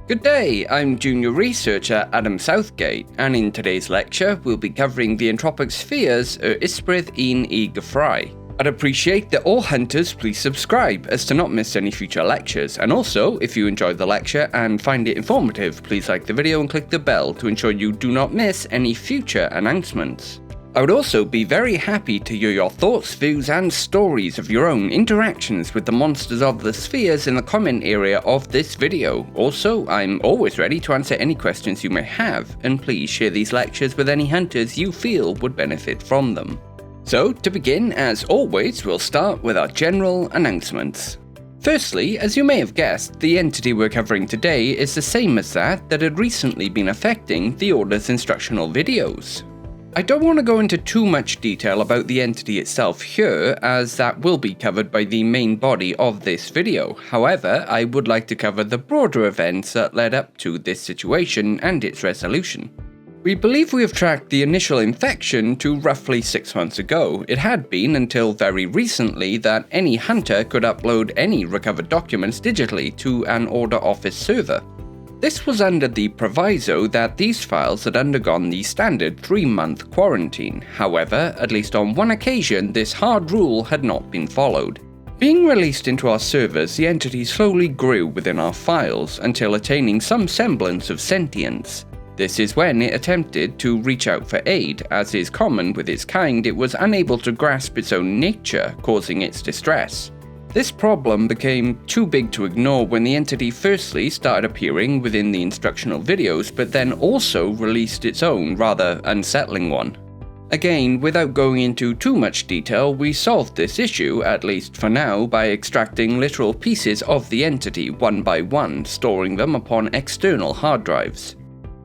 Good day, I'm junior researcher Adam Southgate, and in today's lecture we'll be covering the Entropic spheres Ysbryd Gwifrau. I'd appreciate that all hunters please subscribe as to not miss any future lectures, and also if you enjoyed the lecture and find it informative, please like the video and click the bell to ensure you do not miss any future announcements. I would also be very happy to hear your thoughts, views and stories of your own interactions with the monsters of the spheres in the comment area of this video. Also, I'm always ready to answer any questions you may have, and please share these lectures with any hunters you feel would benefit from them. So, to begin, as always, we'll start with our general announcements. Firstly, as you may have guessed, the entity we're covering today is the same as that had recently been affecting the Order's instructional videos. I don't want to go into too much detail about the entity itself here, as that will be covered by the main body of this video. However, I would like to cover the broader events that led up to this situation and its resolution. We believe we have tracked the initial infection to roughly 6 months ago. It had been until very recently that any hunter could upload any recovered documents digitally to an Order Office server. This was under the proviso that these files had undergone the standard 3-month quarantine. However, at least on one occasion, this hard rule had not been followed. Being released into our servers, the entity slowly grew within our files until attaining some semblance of sentience. This is when it attempted to reach out for aid. As is common with its kind, it was unable to grasp its own nature, causing its distress. This problem became too big to ignore when the entity firstly started appearing within the instructional videos, but then also released its own, rather unsettling one. Again, without going into too much detail, we solved this issue, at least for now, by extracting literal pieces of the entity one by one, storing them upon external hard drives.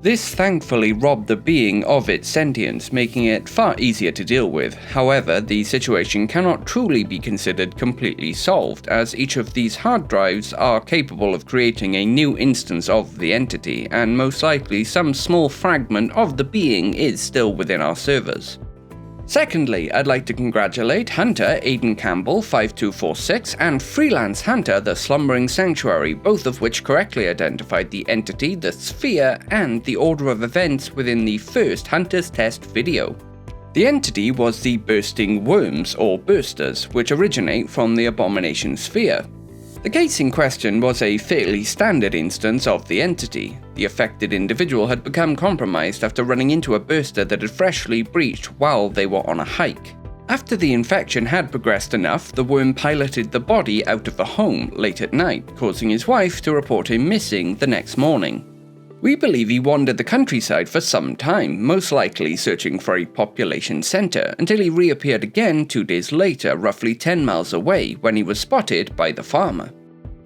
This thankfully robbed the being of its sentience, making it far easier to deal with. However, the situation cannot truly be considered completely solved, as each of these hard drives are capable of creating a new instance of the entity, and most likely some small fragment of the being is still within our servers. Secondly, I'd like to congratulate Hunter Aidan Campbell 5246 and Freelance Hunter The Slumbering Sanctuary, both of which correctly identified the entity, the sphere, and the order of events within the first Hunter's Test video. The entity was the bursting worms, or bursters, which originate from the abomination sphere. The case in question was a fairly standard instance of the entity. The affected individual had become compromised after running into a burster that had freshly breached while they were on a hike. After the infection had progressed enough, the worm piloted the body out of the home late at night, causing his wife to report him missing the next morning. We believe he wandered the countryside for some time, most likely searching for a population centre, until he reappeared again 2 days later, roughly 10 miles away, when he was spotted by the farmer.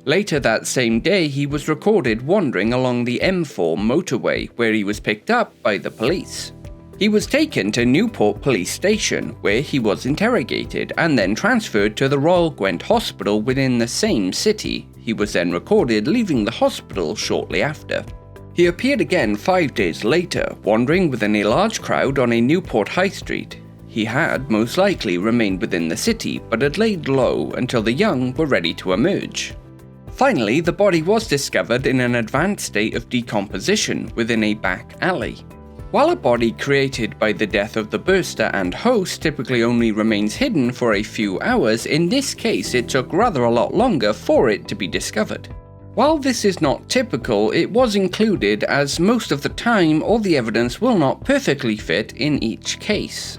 Later that same day, he was recorded wandering along the M4 motorway, where he was picked up by the police. He was taken to Newport Police Station, where he was interrogated and then transferred to the Royal Gwent Hospital within the same city. He was then recorded leaving the hospital shortly after. He appeared again 5 days later, wandering within a large crowd on a Newport high street. He had most likely remained within the city, but had laid low until the young were ready to emerge. Finally, the body was discovered in an advanced state of decomposition within a back alley. While a body created by the death of the burster and host typically only remains hidden for a few hours, in this case it took rather a lot longer for it to be discovered. While this is not typical, it was included as most of the time all the evidence will not perfectly fit in each case.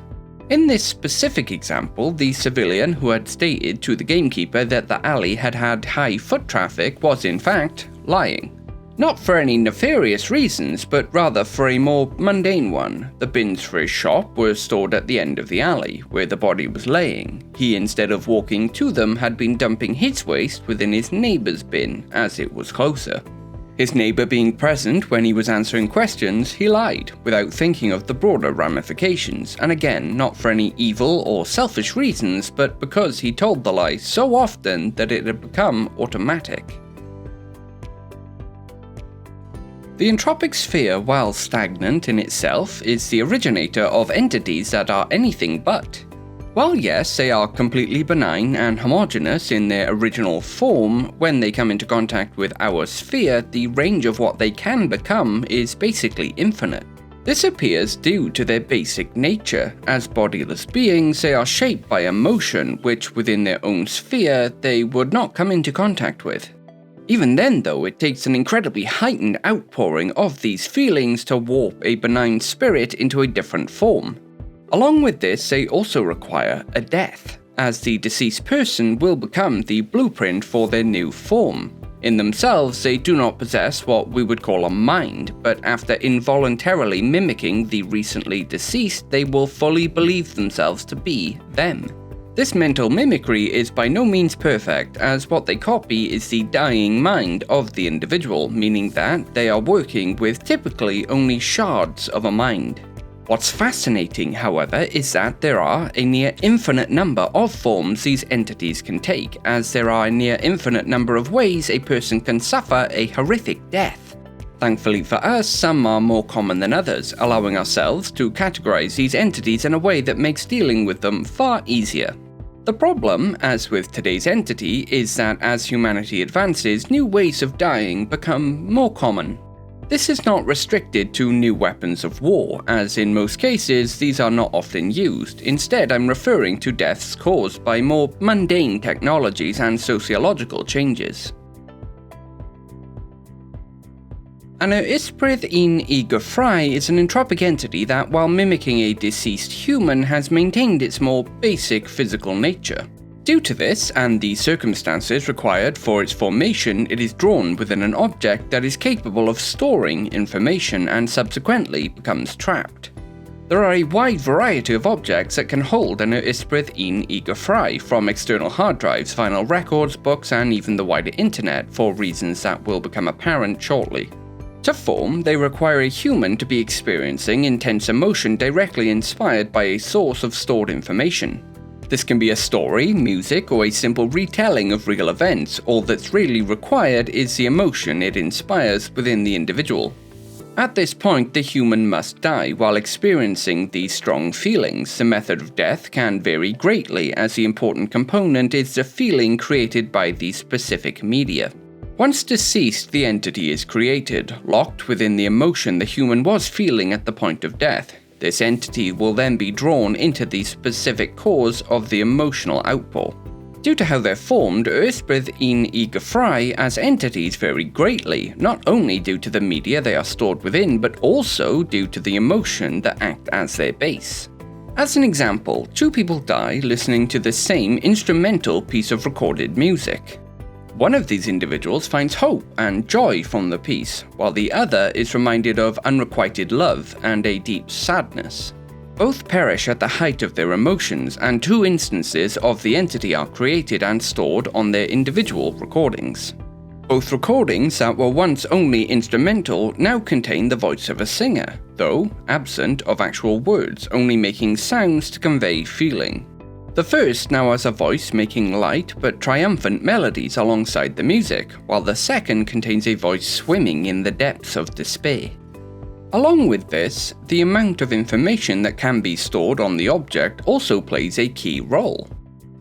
In this specific example, the civilian who had stated to the gamekeeper that the alley had high foot traffic was in fact lying. Not for any nefarious reasons, but rather for a more mundane one. The bins for his shop were stored at the end of the alley, where the body was laying. He, instead of walking to them, had been dumping his waste within his neighbour's bin, as it was closer. His neighbour being present when he was answering questions, he lied, without thinking of the broader ramifications, and again, not for any evil or selfish reasons, but because he told the lie so often that it had become automatic. The Entropic sphere, while stagnant in itself, is the originator of entities that are anything but. While yes, they are completely benign and homogeneous in their original form, when they come into contact with our sphere, the range of what they can become is basically infinite. This appears due to their basic nature. As bodiless beings, they are shaped by emotion, which within their own sphere, they would not come into contact with. Even then though, it takes an incredibly heightened outpouring of these feelings to warp a benign spirit into a different form. Along with this, they also require a death, as the deceased person will become the blueprint for their new form. In themselves, they do not possess what we would call a mind, but after involuntarily mimicking the recently deceased, they will fully believe themselves to be them. This mental mimicry is by no means perfect, as what they copy is the dying mind of the individual, meaning that they are working with typically only shards of a mind. What's fascinating, however, is that there are a near infinite number of forms these entities can take, as there are a near infinite number of ways a person can suffer a horrific death. Thankfully for us, some are more common than others, allowing ourselves to categorize these entities in a way that makes dealing with them far easier. The problem, as with today's entity, is that as humanity advances, new ways of dying become more common. This is not restricted to new weapons of war, as in most cases these are not often used. Instead, I'm referring to deaths caused by more mundane technologies and sociological changes. An Ysbryd y Gwifrau is an entropic entity that, while mimicking a deceased human, has maintained its more basic physical nature. Due to this, and the circumstances required for its formation, it is drawn within an object that is capable of storing information and subsequently becomes trapped. There are a wide variety of objects that can hold an Ysbryd y Gwifrau, from external hard drives, vinyl records, books, and even the wider internet, for reasons that will become apparent shortly. To form, they require a human to be experiencing intense emotion directly inspired by a source of stored information. This can be a story, music, or a simple retelling of real events. All that's really required is the emotion it inspires within the individual. At this point, the human must die while experiencing these strong feelings. The method of death can vary greatly, as the important component is the feeling created by the specific media. Once deceased, the entity is created, locked within the emotion the human was feeling at the point of death. This entity will then be drawn into the specific cause of the emotional outpour. Due to how they're formed, Ysbryd y Gwifrau as entities vary greatly, not only due to the media they are stored within, but also due to the emotion that act as their base. As an example, two people die listening to the same instrumental piece of recorded music. One of these individuals finds hope and joy from the piece, while the other is reminded of unrequited love and a deep sadness. Both perish at the height of their emotions, and two instances of the entity are created and stored on their individual recordings. Both recordings that were once only instrumental now contain the voice of a singer, though absent of actual words, only making sounds to convey feeling. The first now has a voice making light but triumphant melodies alongside the music, while the second contains a voice swimming in the depths of despair. Along with this, the amount of information that can be stored on the object also plays a key role.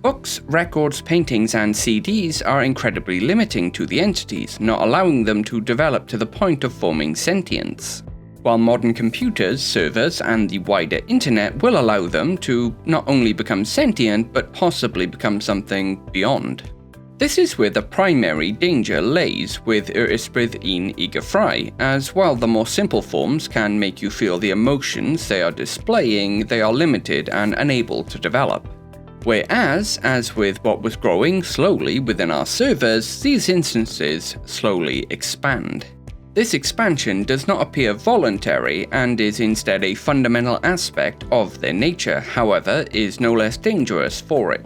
Books, records, paintings, and CDs are incredibly limiting to the entities, not allowing them to develop to the point of forming sentience. While modern computers, servers, and the wider internet will allow them to not only become sentient, but possibly become something beyond. This is where the primary danger lays with Ysbryd y Gwifrau, as while the more simple forms can make you feel the emotions they are displaying, they are limited and unable to develop. Whereas, as with what was growing slowly within our servers, these instances slowly expand. This expansion does not appear voluntary and is instead a fundamental aspect of their nature, however, is no less dangerous for it.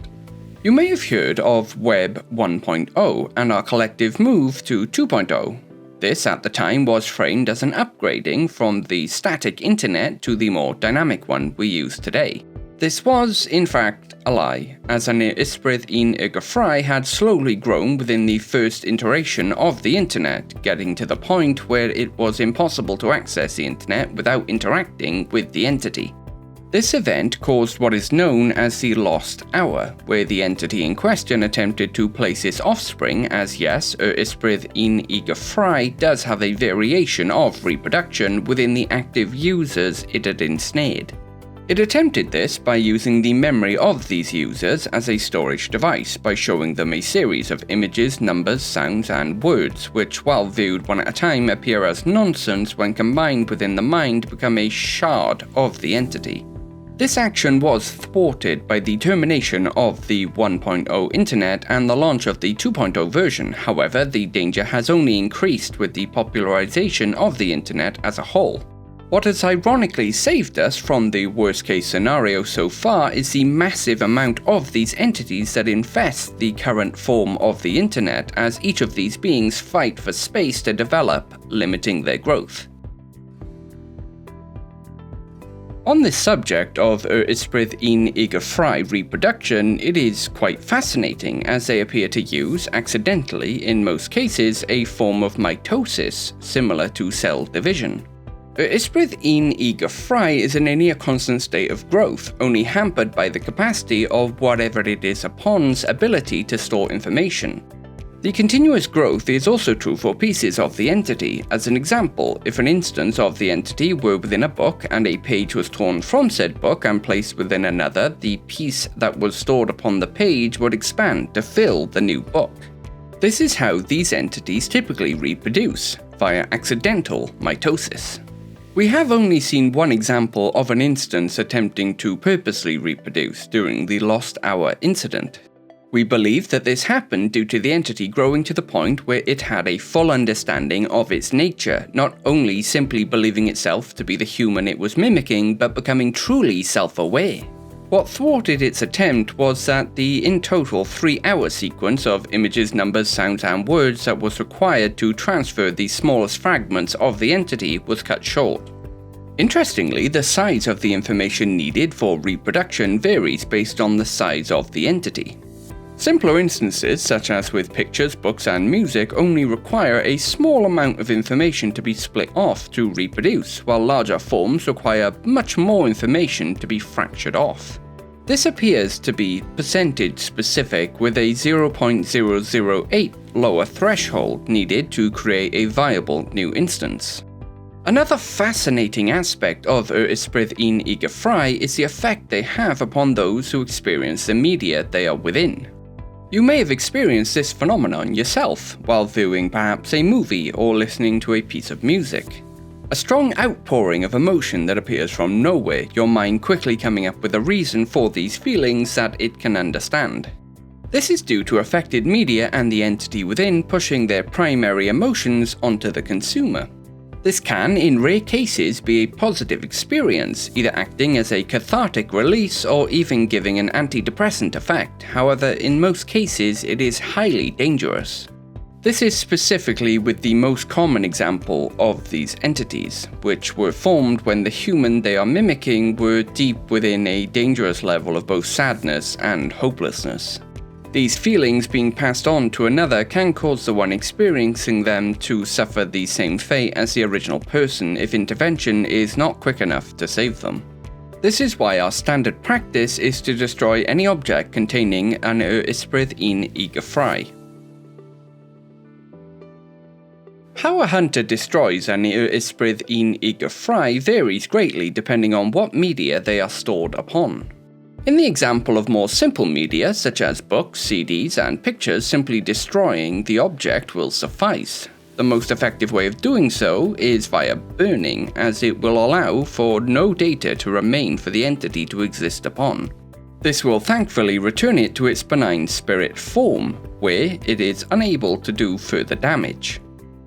You may have heard of Web 1.0 and our collective move to 2.0. This at the time was framed as an upgrading from the static internet to the more dynamic one we use today. This was, in fact, a lie, as an Ysbryd y Gwifrau had slowly grown within the first iteration of the internet, getting to the point where it was impossible to access the internet without interacting with the entity. This event caused what is known as the lost hour, where the entity in question attempted to place its offspring, as yes, Ysbryd in Gwifrau does have a variation of reproduction within the active users it had ensnared. It attempted this by using the memory of these users as a storage device by showing them a series of images, numbers, sounds, and words, which while viewed one at a time appear as nonsense when combined within the mind become a shard of the entity. This action was thwarted by the termination of the 1.0 internet and the launch of the 2.0 version. However, the danger has only increased with the popularization of the internet as a whole. What has ironically saved us from the worst case scenario so far is the massive amount of these entities that infest the current form of the internet, as each of these beings fight for space to develop, limiting their growth. On this subject of Ysbryd in Gwifrau reproduction, it is quite fascinating as they appear to use, accidentally in most cases, a form of mitosis similar to cell division. Ysbryd in Gwifrau is in a near constant state of growth, only hampered by the capacity of whatever it is upon's ability to store information. The continuous growth is also true for pieces of the entity. As an example, if an instance of the entity were within a book and a page was torn from said book and placed within another, the piece that was stored upon the page would expand to fill the new book. This is how these entities typically reproduce, via accidental mitosis. We have only seen one example of an instance attempting to purposely reproduce during the Lost Hour incident. We believe that this happened due to the entity growing to the point where it had a full understanding of its nature, not only simply believing itself to be the human it was mimicking, but becoming truly self-aware. What thwarted its attempt was that the in total 3-hour sequence of images, numbers, sounds, and words that was required to transfer the smallest fragments of the entity was cut short. Interestingly, the size of the information needed for reproduction varies based on the size of the entity. Simpler instances, such as with pictures, books, and music, only require a small amount of information to be split off to reproduce, while larger forms require much more information to be fractured off. This appears to be percentage specific, with a 0.008 lower threshold needed to create a viable new instance. Another fascinating aspect of Ysbryd in Gwifrau is the effect they have upon those who experience the media they are within. You may have experienced this phenomenon yourself while viewing perhaps a movie or listening to a piece of music. A strong outpouring of emotion that appears from nowhere, your mind quickly coming up with a reason for these feelings that it can understand. This is due to affected media and the entity within pushing their primary emotions onto the consumer. This can, in rare cases, be a positive experience, either acting as a cathartic release or even giving an antidepressant effect. However, in most cases, it is highly dangerous. This is specifically with the most common example of these entities, which were formed when the human they are mimicking were deep within a dangerous level of both sadness and hopelessness. These feelings being passed on to another can cause the one experiencing them to suffer the same fate as the original person if intervention is not quick enough to save them. This is why our standard practice is to destroy any object containing an Ysbryd in Gwifrau. How a hunter destroys an Ysbryd in Gwifrau varies greatly depending on what media they are stored upon. In the example of more simple media, such as books, CDs, and pictures, simply destroying the object will suffice. The most effective way of doing so is via burning, as it will allow for no data to remain for the entity to exist upon. This will thankfully return it to its benign spirit form, where it is unable to do further damage.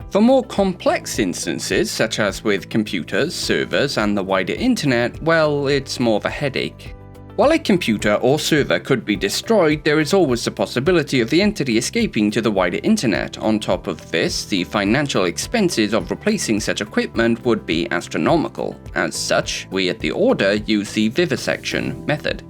For more complex instances, such as with computers, servers, and the wider internet, well, it's more of a headache. While a computer or server could be destroyed, there is always the possibility of the entity escaping to the wider internet. On top of this, the financial expenses of replacing such equipment would be astronomical. As such, we at the Order use the vivisection method.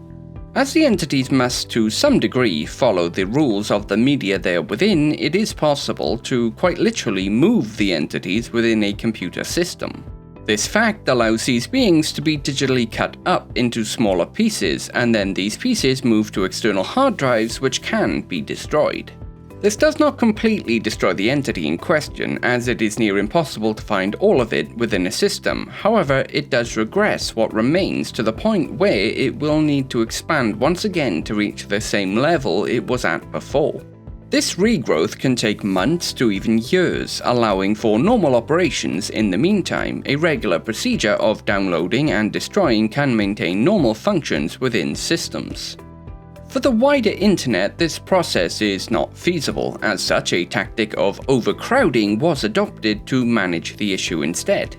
As the entities must to some degree follow the rules of the media they are within, it is possible to quite literally move the entities within a computer system. This fact allows these beings to be digitally cut up into smaller pieces, and then these pieces move to external hard drives which can be destroyed. This does not completely destroy the entity in question, as it is near impossible to find all of it within a system. However, it does regress what remains to the point where it will need to expand once again to reach the same level it was at before. This regrowth can take months to even years, allowing for normal operations in the meantime. A regular procedure of downloading and destroying can maintain normal functions within systems. For the wider internet, this process is not feasible. As such, a tactic of overcrowding was adopted to manage the issue instead.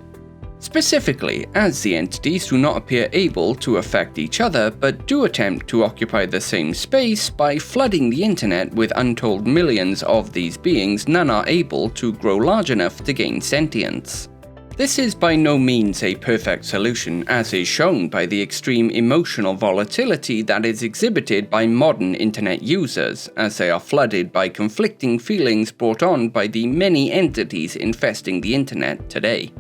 Specifically, as the entities do not appear able to affect each other, but do attempt to occupy the same space by flooding the internet with untold millions of these beings, none are able to grow large enough to gain sentience. This is by no means a perfect solution, as is shown by the extreme emotional volatility that is exhibited by modern internet users, as they are flooded by conflicting feelings brought on by the many entities infesting the internet today.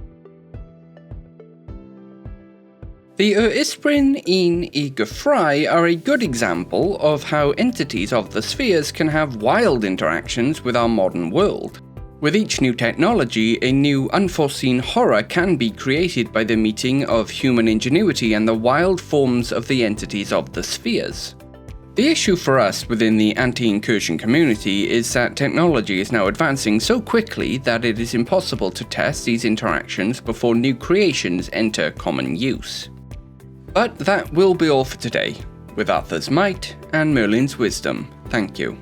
The Ysbryd Gwifrau are a good example of how entities of the spheres can have wild interactions with our modern world. With each new technology, a new unforeseen horror can be created by the meeting of human ingenuity and the wild forms of the entities of the spheres. The issue for us within the anti-incursion community is that technology is now advancing so quickly that it is impossible to test these interactions before new creations enter common use. But that will be all for today. With Arthur's might and Merlin's wisdom, thank you.